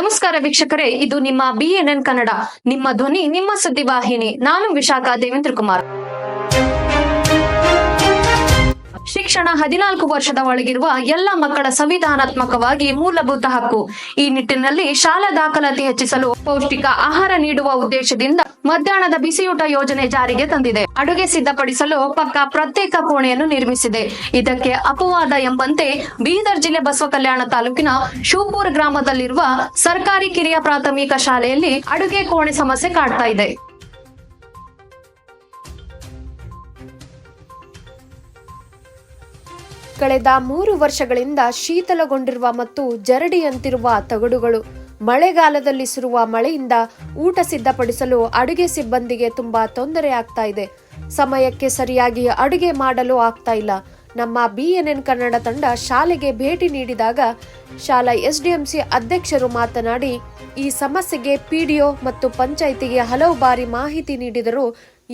ನಮಸ್ಕಾರ ವೀಕ್ಷಕರೇ, ಇದು ನಿಮ್ಮ BNN ಕನ್ನಡ, ನಿಮ್ಮ ಧ್ವನಿ, ನಿಮ್ಮ ಸುದ್ದಿವಾಹಿನಿ. ನಾನು ವಿಶಾಖಾ ದೇವೇಂದ್ರ ಕುಮಾರ್. ಶಿಕ್ಷಣ 14 ವರ್ಷದ ಒಳಗಿರುವ ಎಲ್ಲ ಮಕ್ಕಳ ಸಂವಿಧಾನಾತ್ಮಕವಾಗಿ ಮೂಲಭೂತ ಹಕ್ಕು. ಈ ನಿಟ್ಟಿನಲ್ಲಿ ಶಾಲಾ ದಾಖಲಾತಿ ಹೆಚ್ಚಿಸಲು ಪೌಷ್ಟಿಕ ಆಹಾರ ನೀಡುವ ಉದ್ದೇಶದಿಂದ ಮಧ್ಯಾಹ್ನದ ಬಿಸಿಯೂಟ ಯೋಜನೆ ಜಾರಿಗೆ ತಂದಿದೆ. ಅಡುಗೆ ಸಿದ್ಧಪಡಿಸಲು ಪಕ್ಕ ಪ್ರತ್ಯೇಕ ಕೋಣೆಯನ್ನು ನಿರ್ಮಿಸಿದೆ. ಇದಕ್ಕೆ ಅಪವಾದ ಎಂಬಂತೆ ಬೀದರ್ ಜಿಲ್ಲೆ ಬಸವಕಲ್ಯಾಣ ತಾಲೂಕಿನ ಶೂಪೂರ್ ಗ್ರಾಮದಲ್ಲಿರುವ ಸರ್ಕಾರಿ ಕಿರಿಯ ಪ್ರಾಥಮಿಕ ಶಾಲೆಯಲ್ಲಿ ಅಡುಗೆ ಕೋಣೆ ಸಮಸ್ಯೆ ಕಾಡ್ತಾ ಇದೆ. ಕಳೆದ 3 ವರ್ಷಗಳಿಂದ ಶೀತಲಗೊಂಡಿರುವ ಮತ್ತು ಜರಡಿಯಂತಿರುವ ತಗಡುಗಳು, ಮಳೆಗಾಲದಲ್ಲಿ ಸುರುವ ಮಳೆಯಿಂದ ಊಟ ಸಿದ್ಧಪಡಿಸಲು ಅಡುಗೆ ಸಿಬ್ಬಂದಿಗೆ ತುಂಬಾ ತೊಂದರೆ ಆಗ್ತಾ ಇದೆ. ಸಮಯಕ್ಕೆ ಸರಿಯಾಗಿ ಅಡುಗೆ ಮಾಡಲು ಆಗ್ತಾ ಇಲ್ಲ. ನಮ್ಮ BNN ಕನ್ನಡ ತಂಡ ಶಾಲೆಗೆ ಭೇಟಿ ನೀಡಿದಾಗ ಶಾಲಾ SDMC ಅಧ್ಯಕ್ಷರು ಮಾತನಾಡಿ, ಈ ಸಮಸ್ಯೆಗೆ PDO ಮತ್ತು ಪಂಚಾಯಿತಿಗೆ ಹಲವು ಬಾರಿ ಮಾಹಿತಿ ನೀಡಿದರೂ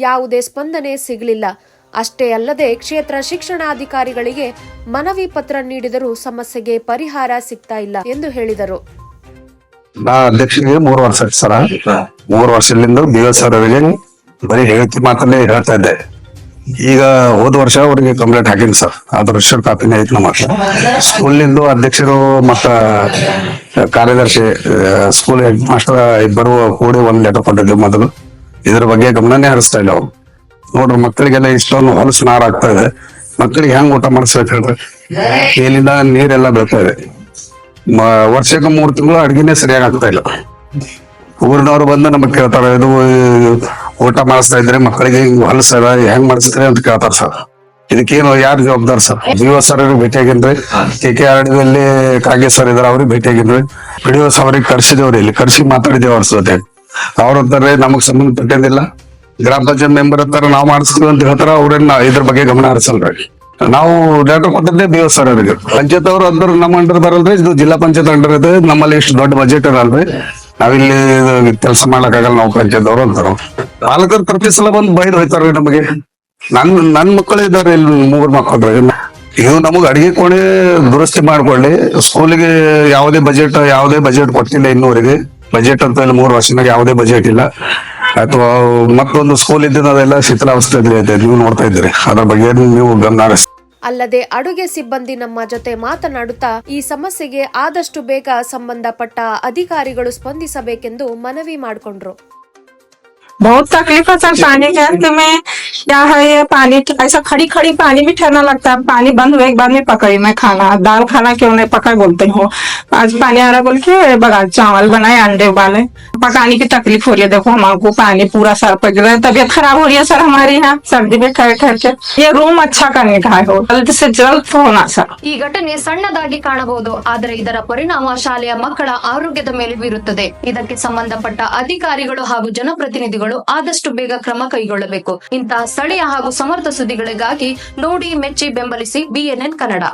ಯಾವುದೇ ಸ್ಪಂದನೆ ಸಿಗಲಿಲ್ಲ. ಅಷ್ಟೇ ಅಲ್ಲದೆ ಕ್ಷೇತ್ರ ಶಿಕ್ಷಣಾಧಿಕಾರಿಗಳಿಗೆ ಮನವಿ ಪತ್ರ ನೀಡಿದರೂ ಸಮಸ್ಯೆಗೆ ಪರಿಹಾರ ಸಿಗ್ತಾ ಇಲ್ಲ ಎಂದು ಹೇಳಿದರು. ಅಧ್ಯಕ್ಷರಿಗೆ 3 ವರ್ಷ ಸರ 3 ವರ್ಷದಿಂದ BS ಅವರಿಗೆ ಬರೀ ಹೇಳಿಕೆ ಮಾತನ್ನೇ ಹೇಳ್ತಾ ಇದ್ದೆ. ಈಗ ಹೋದ ವರ್ಷ ಅವರಿಗೆ ಕಂಪ್ಲೇಂಟ್ ಹಾಕಿನಿ ಸರ್. ಅದ್ರ ರಿಜಿಸ್ಟರ್ ಕಾಪಿನೇ ಐತಿ ನಮ್ಮ ಸ್ಕೂಲಿಂದ ಅಧ್ಯಕ್ಷರು ಮತ್ತ ಕಾರ್ಯದರ್ಶಿ ಸ್ಕೂಲ್ ಹೆಡ್ ಮಾಸ್ಟರ್ ಇಬ್ಬರು ಕೂಡಿ ಒಂದ್ ಲೆಟರ್ ಕೊಟ್ಟಿದ್ವಿ. ಮೊದಲು ಇದ್ರ ಬಗ್ಗೆ ಗಮನನೇ ಹರಿಸ್ತಾ ಇಲ್ಲ ಅವ್ರು. ನೋಡ್ರಿ, ಮಕ್ಕಳಿಗೆಲ್ಲ ಇಷ್ಟೊಂದು ಹೊಲಸು ನಾರ ಆಗ್ತಾ ಇದೆ. ಮಕ್ಕಳಿಗೆ ಹೆಂಗ್ ಊಟ ಮಾಡಿಸ್ಬೇಕು ಹೇಳ್ರಿ? ಮೇಲಿಂದ ನೀರೆಲ್ಲ ಬೀಳ್ತಾ ಇದೆ. ವರ್ಷಕ್ಕೆ 3 ತಿಂಗಳು ಅಡ್ಗೆನೆ ಸರಿಯಾಗಿ ಆಗ್ತಾ ಇಲ್ಲ. ಊರಿನವ್ರು ಬಂದು ನಮಗ್ ಕೇಳ್ತಾರ, ಇದು ಊಟ ಮಾಡಿಸ್ತಾ ಇದ್ರೆ ಮಕ್ಕಳಿಗೆ ಹೊಲಸದ ಹೆಂಗ್ ಮಾಡಿಸ್ತಾರೆ ಅಂತ ಕೇಳ್ತಾರ ಸರ್. ಇದಕ್ಕೇನು ಯಾರು ಜವಾಬ್ದಾರ ಸರ್? BOS ಅವ್ರಿಗೆ ಭೇಟಿಯಾಗಿನ್ರಿ, KKRDಯಲ್ಲಿ ಕಾಗೇಶ್ವರ್ ಇದಾರೆ, ಅವ್ರಿಗೆ ಭೇಟಿಯಾಗಿನ್ರಿ. PDOS ಅವ್ರಿಗೆ ಕರ್ಸಿದೇವ್ರಿ, ಇಲ್ಲಿ ಕರ್ಸಿ ಮಾತಾಡಿದೇವ್ ಅವ್ರ ಜೊತೆ. ಅವ್ರಂತಾರೆ ನಮಗ್ ಸಂಬಂಧಪಟ್ಟಿಲ್ಲ, ಗ್ರಾಮ ಪಂಚಾಯತ್ ಮೆಂಬರ್ ಅಂತಾರ ನಾವ್ ಮಾಡಿಸ್ತೀವಿ ಅಂತ ಹೇಳ್ತಾರ. ಅವ್ರೇನ್ ಇದ್ರ ಬಗ್ಗೆ ಗಮನ ಹರಿಸಲ್ರಿ. ನಾವು ಲೆಟರ್ ಕೊಟ್ಟಿದ್ದೆ BOS ಅವರಿಗೆ. ಪಂಚಾಯತ್ ಅವ್ರು ಅಂದ್ರ ನಮ್ಮ ಅಂಡರ್ ಬರಲ್ರಿ, ಇದು ಜಿಲ್ಲಾ ಪಂಚಾಯತ್ ಅಂಡರ್ ಇದೆ. ನಮ್ಮಲ್ಲಿ ಇಷ್ಟು ದೊಡ್ಡ ಬಜೆಟ್ ಇರಲ್ರಿ, ನಾವಿಲ್ಲಿ ಕೆಲಸ ಮಾಡ್ಲಕ್ಕಾಗಲ್ಲ ನಾವು ಪಂಚಾಯತ್ ಅವ್ರು ಅಂತಾರ. ಪಾಲಕರು ಪ್ರತಿ ಸಲ ಬಂದು ಬೈದ್ ಹೋಯ್ತಾರ್ರಿ ನಮಗೆ. ನನ್ ಮಕ್ಕಳು ಇದಾರೆ, ಇಲ್ಲಿ 3 ಮಕ್ಕಳು. ಇದು ನಮಗ್ ಅಡಿಗೆ ಕೋಣೆ ದುರಸ್ತಿ ಮಾಡ್ಕೊಳ್ಳಿ. ಸ್ಕೂಲಿಗೆ ಯಾವುದೇ ಬಜೆಟ್ ಕೊಟ್ಟಿಲ್ಲ ಇನ್ನೂವರೆಗೆ. ಬಜೆಟ್ ಅಂತ 3 ವರ್ಷನಾಗ ಯಾವುದೇ ಬಜೆಟ್ ಇಲ್ಲ. ಅಥವಾ ಮತ್ತೊಂದು ಸ್ಕೂಲ್ ಇದ್ದಿದ್ದು ಅದೆಲ್ಲ ಶಿಥಿಲಾವಸ್ಥೆಯಲ್ಲಿ ಇದೆ, ನೀವು ನೋಡ್ತಾ ಇದ್ದೀರಿ. ಅದ್ರ ಬಗ್ಗೆ ನೀವು ಗಮನ ಹರಿಸಿ. ಅಲ್ಲದೆ ಅಡುಗೆ ಸಿಬ್ಬಂದಿ ನಮ್ಮ ಜೊತೆ ಮಾತನಾಡುತ್ತಾ ಈ ಸಮಸ್ಯೆಗೆ ಆದಷ್ಟು ಬೇಗ ಸಂಬಂಧಪಟ್ಟ ಅಧಿಕಾರಿಗಳು ಸ್ಪಂದಿಸಬೇಕೆಂದು ಮನವಿ ಮಾಡಿಕೊಂಡ್ರು. बहुत तकलीफ है सर पानी का। में क्या है, ये पानी ऐसा खड़ी खड़ी पानी भी ठहरना लगता है। पानी बंद हुए के बाद में पकड़ी मैं खाना, दाल खाना क्यों नहीं पकाए बोलते हो। आज पानी आ रहा बोल के बगा चावल बनाए, अंडे उबाले, पकाने की तकलीफ हो रही है। देखो हमको पानी पूरा सर पक रहा है, तबीयत खराब हो रही है सर हमारे यहाँ सर्दी में ठहर ठहर के। ये रूम अच्छा करने का है, जल्द से जल्द होना सर। ಈ ಘಟನೆ ಸಣ್ಣದಾಗಿ ಕಾಣಬಹುದು, ಆದರೆ ಇದರ ಪರಿಣಾಮ ಶಾಲೆಯ ಮಕ್ಕಳ ಆರೋಗ್ಯದ ಮೇಲೆ ಬೀರುತ್ತದೆ. ಇದಕ್ಕೆ ಸಂಬಂಧಪಟ್ಟ ಅಧಿಕಾರಿಗಳು ಹಾಗೂ ಜನಪ್ರತಿನಿಧಿಗಳು ಆದಷ್ಟು ಬೇಗ ಕ್ರಮ ಕೈಗೊಳ್ಳಬೇಕು. ಇಂತಹ ಸ್ಥಳೀಯ ಹಾಗೂ ಸಮರ್ಥ ಸುದ್ದಿಗಳಿಗಾಗಿ ನೋಡಿ, ಮೆಚ್ಚಿ, ಬೆಂಬಲಿಸಿ BNN ಕನ್ನಡ.